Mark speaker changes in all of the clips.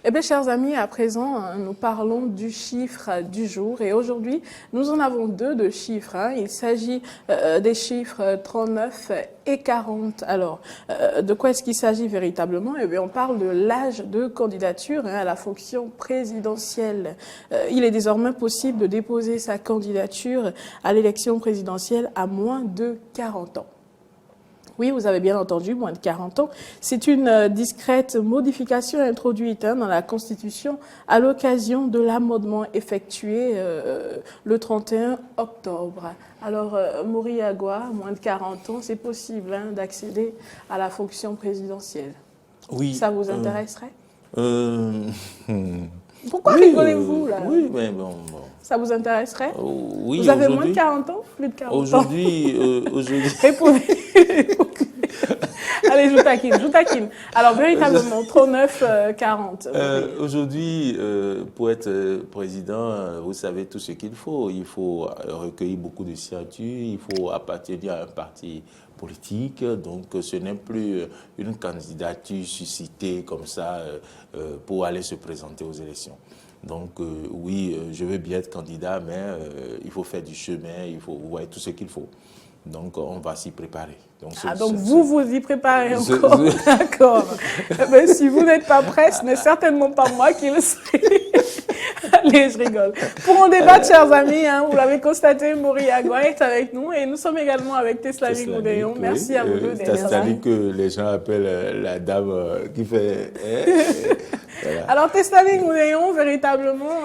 Speaker 1: Eh bien, chers amis, à présent, nous parlons du chiffre du jour. Et aujourd'hui, nous en avons deux de chiffres. Il s'agit des chiffres 39 et 40. Alors, de quoi est-ce qu'il s'agit véritablement? Eh bien, on parle de l'âge de candidature à la fonction présidentielle. Il est désormais possible de déposer sa candidature à l'élection présidentielle à moins de 40 ans. Oui, vous avez bien entendu, moins de 40 ans. C'est une discrète modification introduite dans la Constitution à l'occasion de l'amendement effectué le 31 octobre. Alors, Mori Agua, moins de 40 ans, c'est possible d'accéder à la fonction présidentielle.
Speaker 2: Oui.
Speaker 1: Ça vous intéresserait Pourquoi rigolez-vous là?
Speaker 2: Oui, mais bon.
Speaker 1: Ça vous intéresserait
Speaker 2: Oui,
Speaker 1: vous avez moins de 40 ans? Plus de 40 ans?
Speaker 2: Aujourd'hui.
Speaker 1: Répondez. Allez, je vous taquine. Alors, véritablement, 39-40.
Speaker 2: Aujourd'hui, pour être président, vous savez tout ce qu'il faut. Il faut recueillir beaucoup de signatures, il faut appartenir à un parti politique. Donc, ce n'est plus une candidature suscitée comme ça pour aller se présenter aux élections. Donc, oui, je veux bien être candidat, mais il faut faire du chemin, il faut voir tout ce qu'il faut. Donc, on va s'y préparer. Donc,
Speaker 1: vous y préparez encore. D'accord. Mais si vous n'êtes pas prêt, ce n'est certainement pas moi qui le serai. Allez, je rigole. Pour en débattre, chers amis, vous l'avez constaté, Mori Agua est avec nous et nous sommes également avec Teslani Goudeyon. Merci à vous deux d'être là.
Speaker 2: Teslani que les gens appellent la dame qui fait...
Speaker 1: Voilà. Alors, Teslani Goudeyon, véritablement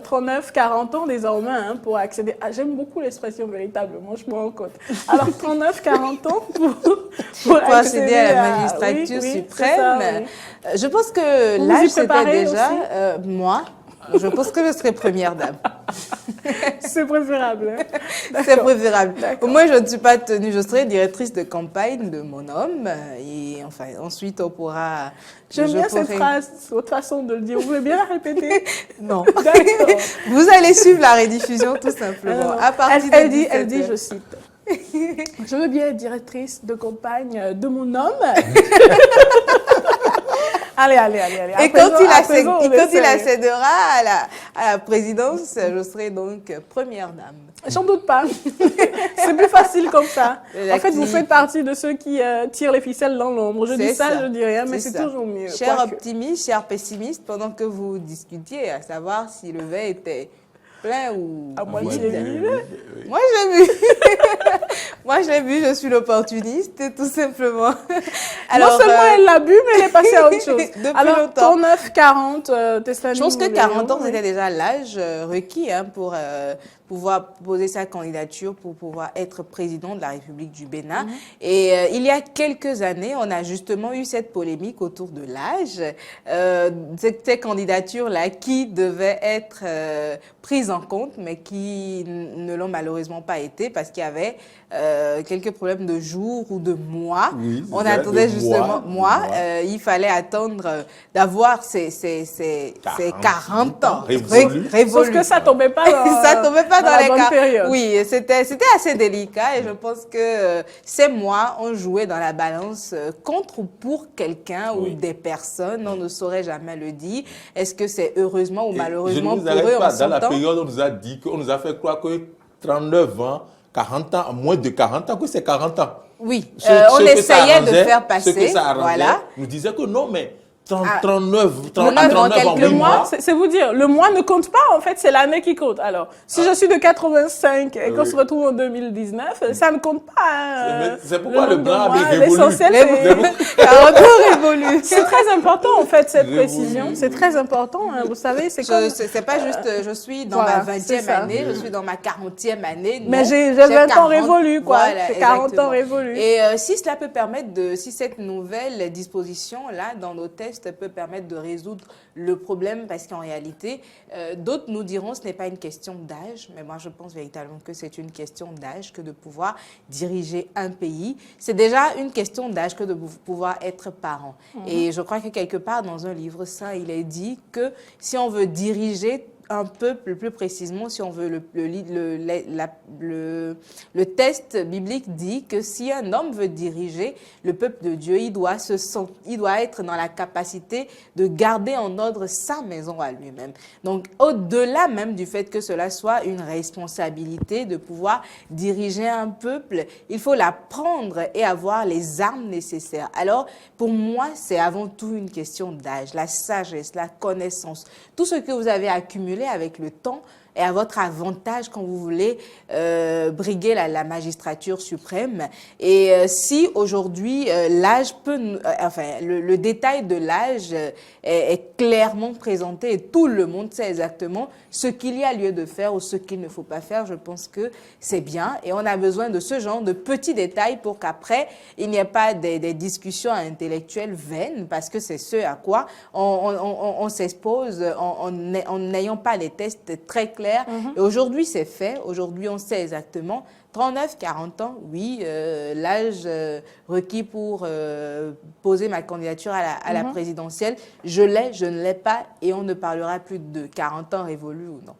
Speaker 1: 39-40 ans désormais pour accéder... J'aime beaucoup l'expression véritablement, je m'en compte. Alors, 39-40 ans pour
Speaker 3: accéder à la magistrature suprême. Ça, oui. Je pense que l'âge, c'était déjà... moi, je pense que je serai première dame.
Speaker 1: C'est préférable.
Speaker 3: C'est préférable. Au moins, je ne suis pas tenue. Je serai directrice de campagne de mon homme. Et enfin, ensuite, on pourra...
Speaker 1: J'aime bien cette phrase, votre façon de le dire. Vous voulez bien la répéter?
Speaker 3: Non. D'accord. Vous allez suivre la rediffusion, tout simplement.
Speaker 1: À partir elle dit, je cite, je veux bien être directrice de campagne de mon homme. Allez.
Speaker 3: Et quand il accédera à la présidence, je serai donc première dame.
Speaker 1: J'en doute pas. C'est plus facile comme ça. En fait, vous faites partie de ceux qui tirent les ficelles dans l'ombre. Je dis ça, je dis rien, mais c'est toujours mieux.
Speaker 3: Cher optimiste, cher pessimiste, pendant que vous discutiez à savoir si le verre était plein ou
Speaker 1: à moitié vide.
Speaker 3: Moi, je l'ai vu. Moi, je l'ai vu, je suis l'opportuniste, tout simplement.
Speaker 1: Alors, non seulement elle l'a bu, mais elle est passée à autre chose. Alors,
Speaker 3: longtemps.
Speaker 1: 39-40, Teslani.
Speaker 3: Je pense que 40 ans, c'était déjà l'âge requis pour pouvoir poser sa candidature pour pouvoir être président de la République du Bénin. Et il y a quelques années, on a justement eu cette polémique autour de l'âge. Ces candidatures-là qui devaient être prises en compte, mais qui ne l'ont malheureusement pas été parce qu'il y avait quelques problèmes de jours ou de mois. Oui, on attendait justement il fallait attendre d'avoir ces 40 ans.
Speaker 2: Révolu.
Speaker 1: Sauf que ça tombait pas
Speaker 3: dans
Speaker 1: les bonne période.
Speaker 3: Oui, c'était assez délicat et je pense que ces mois ont joué dans la balance contre ou pour quelqu'un ou des personnes. On ne saurait jamais le dire. Est-ce que c'est heureusement ou malheureusement pour eux en
Speaker 2: dans la période, on nous a dit qu'on nous a fait croire que 39 ans, 40 ans, moins de 40 ans, que c'est 40 ans.
Speaker 3: Oui, on essayait de faire passer.
Speaker 2: Ce que ça arrangeait, nous disait que non, mais 39 en 8 mois.
Speaker 1: C'est vous dire, le mois ne compte pas, en fait, c'est l'année qui compte. Alors, si je suis de 85 et qu'on se retrouve en 2019, ça ne compte pas.
Speaker 2: C'est pourquoi le blanc avait révolu.
Speaker 1: L'essentiel, c'est très important, en fait, cette précision. C'est très important, vous savez. C'est
Speaker 3: pas juste, je suis dans ma 20e année, je suis dans ma 40e année. Non,
Speaker 1: mais j'ai 20 ans révolus, quoi.
Speaker 3: Voilà,
Speaker 1: j'ai 40 ans révolus.
Speaker 3: Et si cela peut permettre si cette nouvelle disposition-là, dans nos tests, peut permettre de résoudre le problème parce qu'en réalité, d'autres nous diront ce n'est pas une question d'âge, mais moi je pense véritablement que c'est une question d'âge que de pouvoir diriger un pays. C'est déjà une question d'âge que de pouvoir être parent. Et je crois que quelque part dans un livre saint, il est dit que si on veut diriger un peuple, plus précisément, si on veut, le texte biblique dit que si un homme veut diriger le peuple de Dieu, il doit être dans la capacité de garder en ordre sa maison à lui-même. Donc, au-delà même du fait que cela soit une responsabilité de pouvoir diriger un peuple, il faut l'apprendre et avoir les armes nécessaires. Alors, pour moi, c'est avant tout une question d'âge, la sagesse, la connaissance, tout ce que vous avez accumulé avec le temps est à votre avantage quand vous voulez briguer la magistrature suprême. Et si aujourd'hui l'âge peut, le détail de l'âge est clairement présenté et tout le monde sait exactement ce qu'il y a lieu de faire ou ce qu'il ne faut pas faire, je pense que c'est bien. Et on a besoin de ce genre de petits détails pour qu'après, il n'y ait pas des discussions intellectuelles vaines, parce que c'est ce à quoi on s'expose en n'ayant pas les tests très clairs. Et aujourd'hui, c'est fait. Aujourd'hui, on sait exactement. 39, 40 ans, oui, l'âge requis pour poser ma candidature à la présidentielle, je l'ai, je ne l'ai pas, et on ne parlera plus de 40 ans révolus ou non.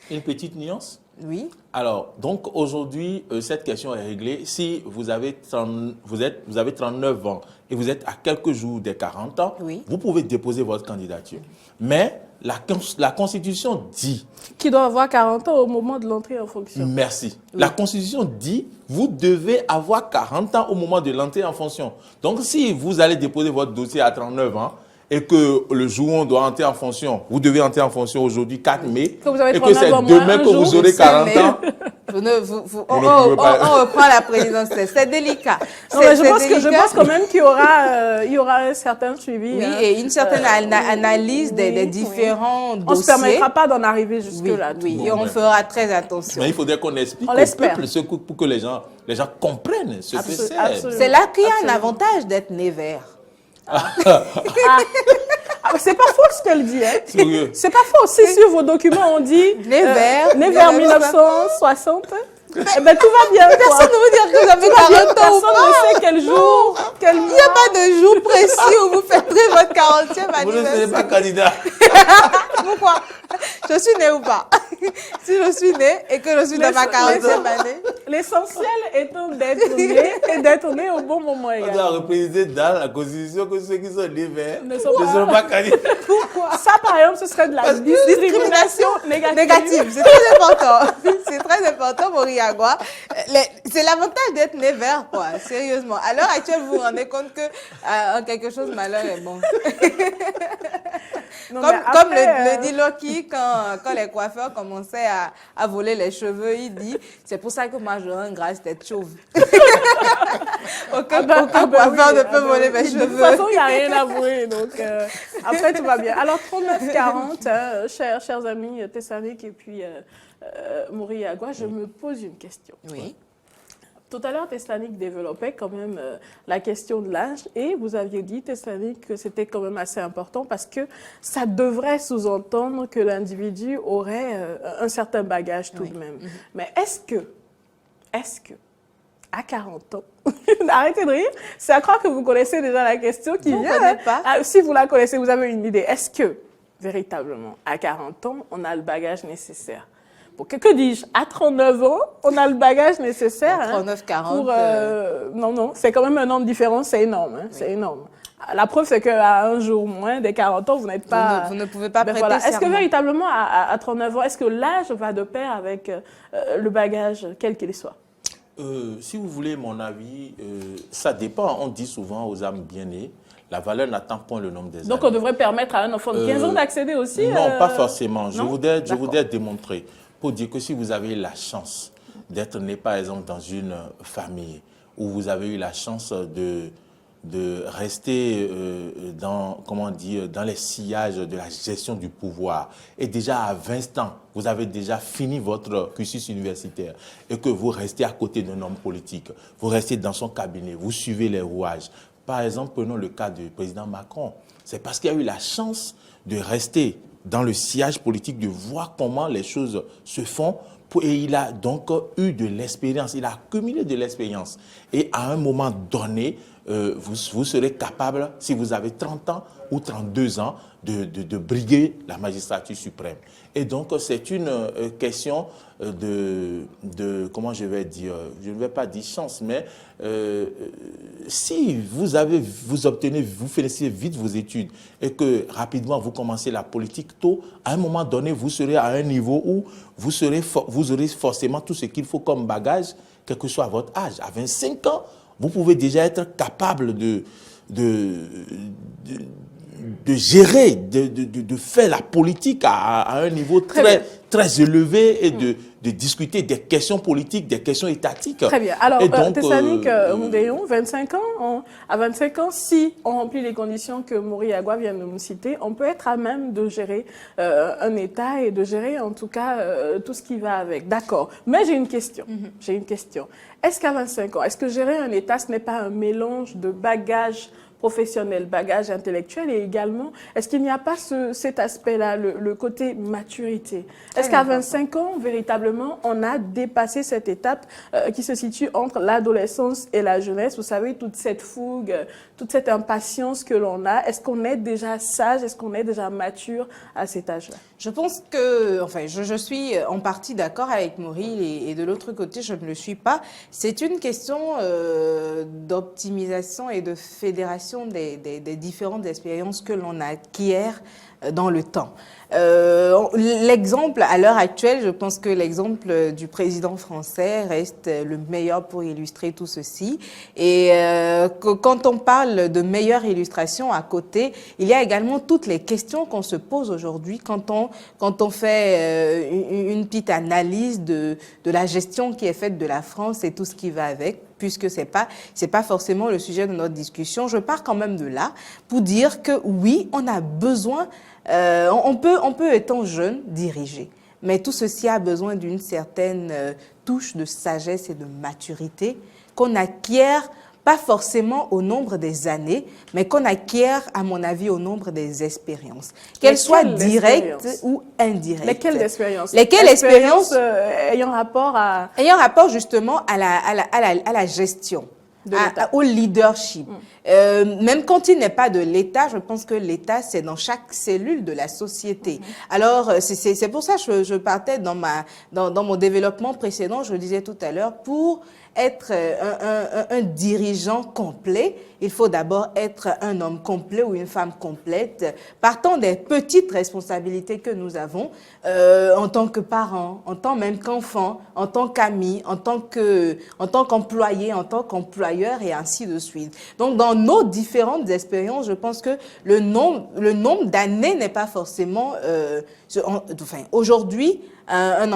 Speaker 2: Une petite nuance?
Speaker 3: Oui.
Speaker 2: Alors, donc aujourd'hui, cette question est réglée. Si vous avez 39 ans et vous êtes à quelques jours des 40 ans,
Speaker 3: oui,
Speaker 2: vous pouvez déposer votre candidature. Mais la Constitution dit...
Speaker 1: Qui doit avoir 40 ans au moment de l'entrée en fonction.
Speaker 2: Merci.
Speaker 3: Oui.
Speaker 2: La Constitution dit vous devez avoir 40 ans au moment de l'entrée en fonction. Donc, si vous allez déposer votre dossier à 39 ans, et que le jour où on doit entrer en fonction, vous devez entrer en fonction aujourd'hui 4 mai,
Speaker 1: que vous avez
Speaker 2: et que c'est demain que vous aurez 40 ans.
Speaker 3: On reprend la présidentielle, c'est délicat.
Speaker 1: Non, mais je pense quand même qu'il y aura un certain suivi.
Speaker 3: Oui, et une certaine analyse des différents dossiers.
Speaker 1: On ne se permettra pas d'en arriver jusque-là.
Speaker 3: Oui, et on fera très attention.
Speaker 2: Mais il faudrait qu'on explique au peuple pour que les gens comprennent ce que c'est.
Speaker 3: C'est là qu'il y a un avantage d'être né vert.
Speaker 1: C'est pas faux ce qu'elle dit. Hein. C'est pas faux. Si sur vos documents on dit
Speaker 3: né vers
Speaker 1: 1960, eh ben tout va bien.
Speaker 3: Personne ne veut dire que vous avez 40 ans ou pas.
Speaker 1: Personne ne sait quel jour, quel mois.
Speaker 3: Il n'y a pas de jour précis où vous fêterez votre 40e anniversaire.
Speaker 2: Vous ne serez pas candidat.
Speaker 3: Pourquoi? Je suis née ou pas? Si je suis née et que je suis dans ma 40e année.
Speaker 1: L'essentiel étant d'être né et d'être né au bon moment également.
Speaker 2: On doit représenter dans la Constitution que ceux qui sont nés verts ne seront pas candidats.
Speaker 1: Pourquoi? Ça, par exemple, ce serait de la discrimination négative.
Speaker 3: C'est très important. C'est très important, Moriagua. C'est l'avantage d'être né vert, quoi. Sérieusement. À l'heure actuelle, vous vous rendez compte que quelque chose malheur est bon. Non, comme le dit Loki, quand les coiffeurs commençaient à voler les cheveux, il dit, c'est pour ça que moi je rends grâce d'être chauve. Aucun coiffeur ne peut voler mes cheveux.
Speaker 1: De toute façon, il n'y a rien à vouer, donc après tout va bien. Alors 39-40, chers amis Tessanik et puis Moriagua, je me pose une question.
Speaker 3: Oui.
Speaker 1: Tout à l'heure, Tessanik développait quand même la question de l'âge et vous aviez dit, Tessanik, que c'était quand même assez important parce que ça devrait sous-entendre que l'individu aurait un certain bagage tout de même. Mais est-ce que, à 40 ans, arrêtez de rire, c'est à croire que vous connaissez déjà la question qui vient.
Speaker 3: Pas.
Speaker 1: Si vous la connaissez, vous avez une idée. Est-ce que, véritablement, à 40 ans, on a le bagage nécessaire? Que dis-je? À 39 ans, on a le bagage nécessaire.
Speaker 3: 39, 40.
Speaker 1: Non, c'est quand même un an de différence, c'est énorme. Hein, oui. C'est énorme. La preuve, c'est qu'à un jour moins des 40 ans, vous n'êtes pas...
Speaker 3: Vous ne pouvez pas prêter
Speaker 1: voilà. Est-ce que
Speaker 3: serment.
Speaker 1: véritablement, à 39 ans, est-ce que l'âge va de pair avec le bagage, quel qu'il soit?
Speaker 2: Si vous voulez mon avis, ça dépend. On dit souvent aux âmes bien nées, la valeur n'attend pas le nombre des années.
Speaker 1: Donc on devrait permettre à un enfant de 15 ans d'accéder aussi
Speaker 2: Non, pas forcément. Je
Speaker 1: non?
Speaker 2: voudrais démontrer. Pour dire que si vous avez eu la chance d'être né, par exemple, dans une famille où vous avez eu la chance de rester dans les sillages de la gestion du pouvoir, et déjà à 20 ans, vous avez déjà fini votre cursus universitaire et que vous restez à côté d'un homme politique, vous restez dans son cabinet, vous suivez les rouages. Par exemple, prenons le cas du président Macron. C'est parce qu'il a eu la chance de rester dans le sillage politique, de voir comment les choses se font. Et il a donc eu de l'expérience, il a accumulé de l'expérience. Et à un moment donné, vous serez capable, si vous avez 30 ans ou 32 ans, de briguer la magistrature suprême. Et donc, c'est une question comment je vais dire, je ne vais pas dire chance, mais si vous obtenez, vous finissez vite vos études et que rapidement vous commencez la politique tôt, à un moment donné, vous serez à un niveau où vous aurez forcément tout ce qu'il faut comme bagage, quel que soit votre âge. À 25 ans, vous pouvez déjà être capable de gérer, de faire la politique à un niveau très élevé et de discuter des questions politiques, des questions étatiques.
Speaker 1: Très bien. Alors, Tessanik Moudéon, 25 ans, à 25 ans, si on remplit les conditions que Mori Agua vient de nous citer, on peut être à même de gérer un État et de gérer en tout cas tout ce qui va avec. D'accord. Mais j'ai une question. J'ai une question. Est-ce qu'à 25 ans, est-ce que gérer un État, ce n'est pas un mélange de bagages professionnel, bagage intellectuel et également, est-ce qu'il n'y a pas cet aspect-là, le côté maturité? Est-ce qu'à 25 ans, véritablement, on a dépassé cette étape qui se situe entre l'adolescence et la jeunesse? Vous savez, toute cette fougue, toute cette impatience que l'on a, est-ce qu'on est déjà sage, est-ce qu'on est déjà mature à cet âge-là?
Speaker 3: Je pense que, enfin, je suis en partie d'accord avec Maury et de l'autre côté, je ne le suis pas. C'est une question d'optimisation et de fédération des différentes expériences que l'on acquiert dans le temps. L'exemple, à l'heure actuelle, je pense que l'exemple du président français reste le meilleur pour illustrer tout ceci. Et quand on parle de meilleure illustration à côté, il y a également toutes les questions qu'on se pose aujourd'hui quand on fait une petite analyse de la gestion qui est faite de la France et tout ce qui va avec, puisque c'est pas forcément le sujet de notre discussion. Je pars quand même de là pour dire que oui, on a besoin, on peut étant jeune diriger, mais tout ceci a besoin d'une certaine touche de sagesse et de maturité qu'on acquiert pas forcément au nombre des années, mais qu'on acquiert, à mon avis, au nombre des expériences, qu'elles soient directes ou indirectes.
Speaker 1: Lesquelles expériences?
Speaker 3: Lesquelles expériences
Speaker 1: ayant
Speaker 3: rapport justement à la gestion, au leadership. Même quand il n'est pas de l'État, je pense que l'État, c'est dans chaque cellule de la société. Alors, c'est pour ça que je partais dans mon développement précédent, je le disais tout à l'heure, pour être un dirigeant complet, il faut d'abord être un homme complet ou une femme complète, partant des petites responsabilités que nous avons en tant que parents, en tant même qu'enfants, en tant qu'amis, en tant qu'employés, en tant qu'employeurs et ainsi de suite. Donc, dans nos différentes expériences, je pense que le nombre d'années n'est pas forcément... aujourd'hui, un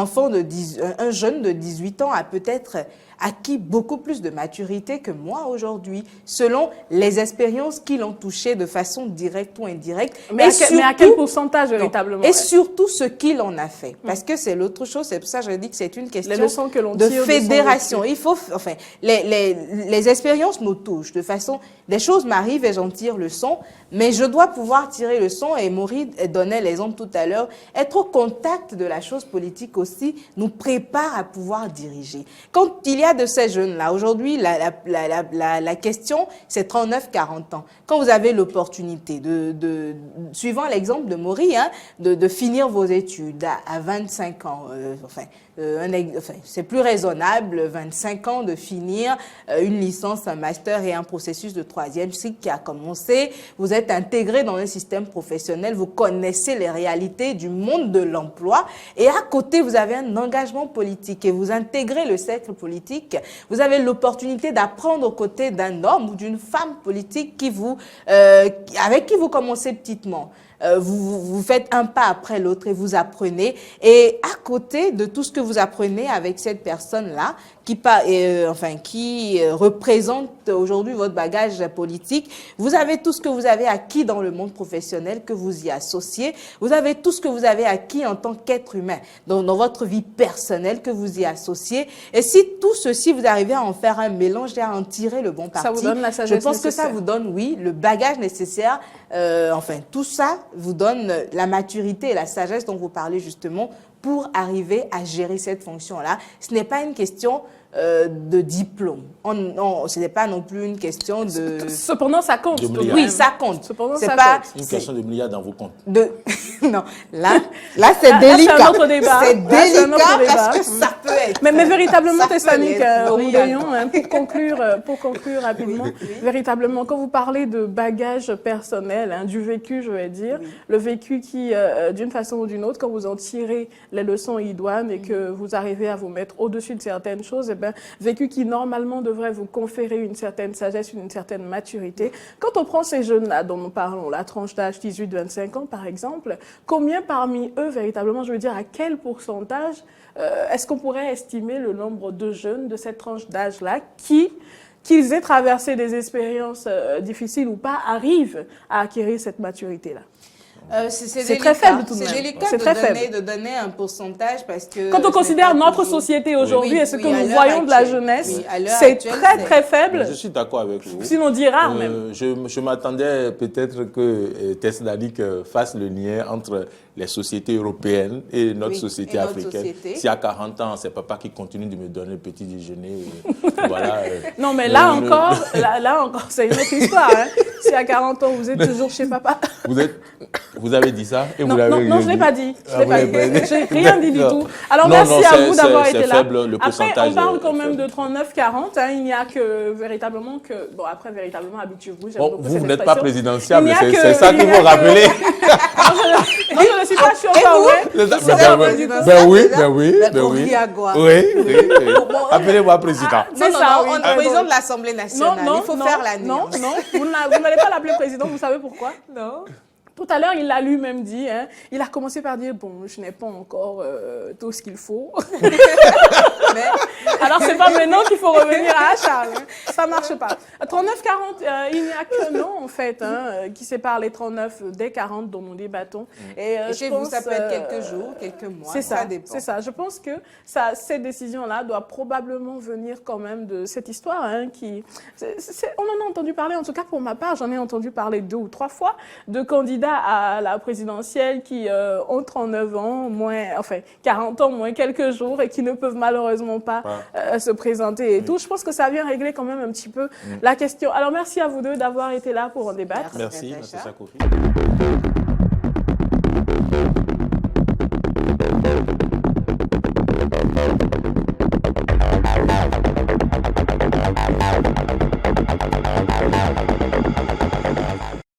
Speaker 3: jeune de 18 ans a peut-être acquis beaucoup plus de maturité que moi aujourd'hui, selon les expériences qui l'ont touché de façon directe ou indirecte.
Speaker 1: Mais à quel pourcentage véritablement?
Speaker 3: Et surtout ce qu'il en a fait. Parce que c'est l'autre chose, c'est pour ça que je dis que c'est une question de fédération. Il faut, enfin, les expériences nous touchent de façon, des choses m'arrivent et j'en tire le son, mais je dois pouvoir tirer le son, et Maury donnait l'exemple tout à l'heure, être au contact de la chose politique aussi nous prépare à pouvoir diriger. Quand il y a de ces jeunes-là, aujourd'hui, la question, c'est 39-40 ans. Quand vous avez l'opportunité suivant l'exemple de Maury, de finir vos études à 25 ans, c'est plus raisonnable, 25 ans de finir une licence, un master et un processus de troisième cycle qui a commencé. Vous êtes intégré dans un système professionnel, vous connaissez les réalités du monde de l'emploi et à côté, vous avez un engagement politique et vous intégrez le cercle politique. Vous avez l'opportunité d'apprendre aux côtés d'un homme ou d'une femme politique avec qui vous commencez petitement. Vous faites un pas après l'autre et vous apprenez. Et à côté de tout ce que vous apprenez avec cette personne-là, qui représente aujourd'hui votre bagage politique, vous avez tout ce que vous avez acquis dans le monde professionnel que vous y associez. Vous avez tout ce que vous avez acquis en tant qu'être humain dans votre vie personnelle que vous y associez. Et si tout ceci, vous arrivez à en faire un mélange et à en tirer le bon parti,
Speaker 1: ça vous donne la sagesse
Speaker 3: je pense
Speaker 1: nécessaire.
Speaker 3: que ça vous donne, oui, le bagage nécessaire. Tout ça vous donne la maturité et la sagesse dont vous parlez justement pour arriver à gérer cette fonction-là. Ce n'est pas une question de diplôme. Ce n'est pas non plus une question de...
Speaker 1: Cependant, ça compte.
Speaker 2: De milliards.
Speaker 3: Oui, ça compte.
Speaker 1: Cependant,
Speaker 3: C'est
Speaker 1: ça
Speaker 3: pas
Speaker 1: compte.
Speaker 2: Une question de milliards dans vos comptes.
Speaker 3: Non, là c'est
Speaker 1: Là,
Speaker 3: délicat.
Speaker 1: c'est un autre débat.
Speaker 3: C'est
Speaker 1: Là, c'est un autre
Speaker 3: délicat
Speaker 1: débat.
Speaker 3: parce que ça peut être...
Speaker 1: Mais véritablement,
Speaker 3: ça peut
Speaker 1: Tessanic,
Speaker 3: l'être.
Speaker 1: Roudaillon, hein, pour conclure rapidement, véritablement, quand vous parlez de bagages personnels, hein, du vécu, je vais dire, le vécu qui, d'une façon ou d'une autre, quand vous en tirez les leçons idoines et que vous arrivez à vous mettre au-dessus de certaines choses, eh ben, vécu qui, normalement, devrait vous conférer une certaine sagesse, une certaine maturité. Quand on prend ces jeunes-là dont nous parlons, la tranche d'âge 18-25 ans, par exemple, combien parmi eux, véritablement, je veux dire, à quel pourcentage est-ce qu'on pourrait estimer le nombre de jeunes de cette tranche d'âge-là qui, qu'ils aient traversé des expériences difficiles ou pas, arrivent à acquérir cette maturité-là?
Speaker 3: C'est
Speaker 1: très faible tout de
Speaker 3: C'est
Speaker 1: même.
Speaker 3: délicat
Speaker 1: C'est très faible.
Speaker 3: de donner un pourcentage parce que...
Speaker 1: Quand on considère notre
Speaker 3: toujours...
Speaker 1: société aujourd'hui
Speaker 3: Oui,
Speaker 1: et ce
Speaker 3: oui,
Speaker 1: que
Speaker 3: à
Speaker 1: nous
Speaker 3: l'heure
Speaker 1: voyons de la
Speaker 3: actuelle.
Speaker 1: jeunesse,
Speaker 3: Oui, à l'heure
Speaker 1: c'est
Speaker 3: actuelle,
Speaker 1: très
Speaker 3: c'est-
Speaker 1: très faible,
Speaker 2: Je suis d'accord avec vous.
Speaker 1: sinon dit rare même.
Speaker 2: Je m'attendais peut-être que Tessanic fasse le lien entre les sociétés européennes et notre
Speaker 3: Oui,
Speaker 2: société
Speaker 3: et notre
Speaker 2: africaine.
Speaker 3: société.
Speaker 2: Si à 40 ans, c'est papa qui continue de me donner le petit déjeuner, voilà.
Speaker 1: Non, mais là
Speaker 2: le-
Speaker 1: encore, là encore, c'est une autre histoire. Hein. Si à 40 ans, vous êtes toujours chez papa.
Speaker 2: Vous avez dit ça et
Speaker 1: Non,
Speaker 2: vous l'avez
Speaker 1: non,
Speaker 2: rien
Speaker 1: je ne l'ai
Speaker 2: dit.
Speaker 1: pas dit. Je
Speaker 2: Ah,
Speaker 1: l'ai
Speaker 2: vous
Speaker 1: pas
Speaker 2: l'avez pas
Speaker 1: dit.
Speaker 2: dit.
Speaker 1: J'ai rien dit du
Speaker 2: D'accord.
Speaker 1: tout. Alors,
Speaker 2: Non,
Speaker 1: merci
Speaker 2: non,
Speaker 1: à vous d'avoir
Speaker 2: c'est
Speaker 1: été là.
Speaker 2: faible, le
Speaker 1: Après,
Speaker 2: pourcentage
Speaker 1: on parle
Speaker 2: est
Speaker 1: quand même
Speaker 2: faible.
Speaker 1: de 39-40. Hein. Il n'y a que véritablement que... Bon, après, véritablement, habituez-vous. j'aime
Speaker 2: Bon,
Speaker 1: beaucoup
Speaker 2: vous
Speaker 1: cette
Speaker 2: n'êtes pas
Speaker 1: expression.
Speaker 2: présidentiable,
Speaker 1: Il n'y a
Speaker 2: c'est
Speaker 1: que-
Speaker 2: c'est ça
Speaker 1: il
Speaker 2: qu'il
Speaker 1: n'y a
Speaker 2: faut
Speaker 1: que-
Speaker 2: rappeler.
Speaker 1: Non, je ne suis pas sûre encore, ouais. Je suis
Speaker 2: Ben
Speaker 1: pas
Speaker 2: oui,
Speaker 1: du tout.
Speaker 2: ben oui,
Speaker 3: déjà.
Speaker 2: ben oui, ben oui.
Speaker 3: Obiagua.
Speaker 2: Oui, oui, oui. Appelez-moi président.
Speaker 1: C'est
Speaker 3: Non,
Speaker 1: ça,
Speaker 3: non,
Speaker 1: oui.
Speaker 3: on est président de l'Assemblée
Speaker 1: Non,
Speaker 3: nationale.
Speaker 1: non,
Speaker 3: Il faut
Speaker 1: non,
Speaker 3: faire la
Speaker 1: non,
Speaker 3: nuance.
Speaker 1: non, vous n'allez pas l'appeler président, vous savez pourquoi?
Speaker 3: Non.
Speaker 1: Tout à l'heure, il l'a lui-même dit, hein, il a commencé par dire, bon, je n'ai pas encore tout ce qu'il faut.
Speaker 3: Mais
Speaker 1: Alors, c'est pas maintenant qu'il faut revenir à Achal. Hein. Ça marche pas. 39-40, il n'y a que non, en fait, hein, qui sépare les 39 des 40 dont nous débattons. Et,
Speaker 3: Et
Speaker 1: je
Speaker 3: chez vous,
Speaker 1: pense,
Speaker 3: ça peut être quelques jours, quelques mois.
Speaker 1: c'est ça,
Speaker 3: dépend.
Speaker 1: c'est ça. Je pense que cette décision-là doit probablement venir quand même de cette histoire. Hein, on en a entendu parler, en tout cas pour ma part, j'en ai entendu parler 2 ou 3 fois, de candidats à la présidentielle qui ont 39 ans, enfin 40 ans, moins quelques jours, et qui ne peuvent malheureusement pas se présenter et tout. Je pense que ça vient régler quand même un petit peu la question. Alors merci à vous deux d'avoir été là pour en débattre.
Speaker 2: Merci,
Speaker 3: Natacha.
Speaker 2: Natacha Kofi.